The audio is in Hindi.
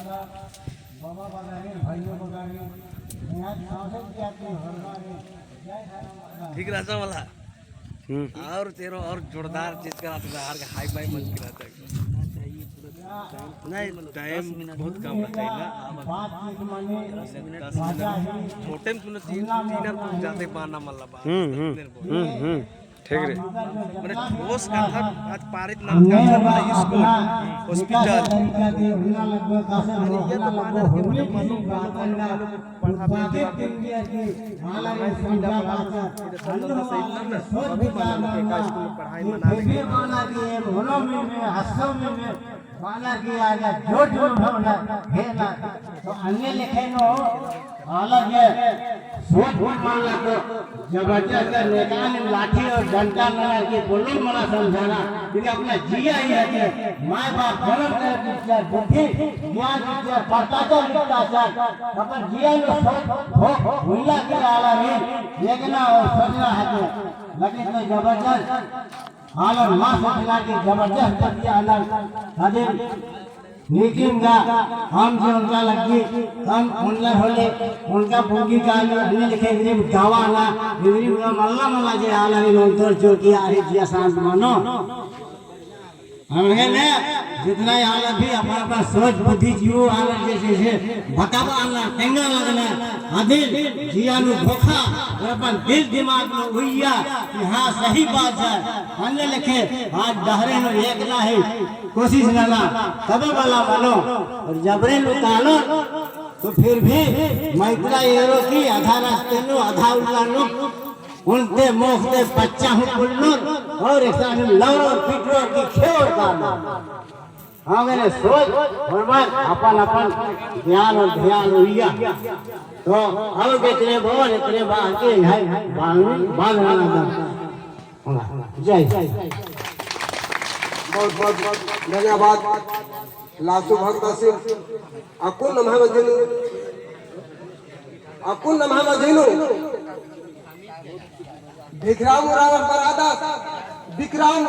बाबा बगाने भाइयों बगाने यहाँ सांसद की आती हरमाने ठीक रहता वाला और तेरो और जोरदार चीज करा था हार का हाई फाई मत करा था नहीं टाइम बहुत कम रहता है ना बात एक माने 10 मिनट छोटे में तूने तीन जाते पाना मतलब ठीक रे मैंने ठोस का था आज पारित नाम का स्कूल हॉस्पिटल ये तो माना के मालूम पढ़ा अभी मालूम के का स्कूल पढ़ाई मना लगे माना कि आगे जोट उठाना खेला तो अन्य लिखे नो अलग है सोच भूल मान लगो जबरदस्त नेता ने लाठी और डंडा लगा के बोलने मना समझाना क्योंकि अपना जिया ही है कि माँ बाप जन्म कर दिया बुद्धि ज्ञान दिया पढ़ता तो लिखता था अपन जिया में सोच हो भूला के आला नहीं देखना और सोचना है तो लगे तो जबरदस्त हाल और माँ सोचना की जबरदस्त कर दिया अलग हदे लेकिन हम जो उनका लगी हम उनका होले उनका भूखी का हमने लिखे गरीब दावा ना गरीब का मल्ला मल्ला जे आला ने उतर जो की आरे जिया सांस मानो हम ने जितना आला भी अपना अपना सोच बुद्धि जीव आला जैसे बतावा आला टेंगा लगना आदिल जिया नु भूखा और अपन दिल दिमाग में हुईया कि हां सही बात है हमने लिखे आज दहरे नो एक ना है कोशिश लगा तबे वाला मानो और जबरे लुटालो तो फिर भी मैत्रा एरो की आधा रास्ते नो आधा उल्लानो उनते मोखते बच्चा हूं पुल्लो और एक साथ लवर और पिटरो की खेल का हाँ मैंने सोच और बात अपन अपन ध्यान और ध्यान हुआ तो अब इतने बोल इतने बाकी है बांध जय बहुत बहुत धन्यवाद लासू भक्त सिंह अकुल नमः मदीनु विक्रम रावण बरादा विक्रम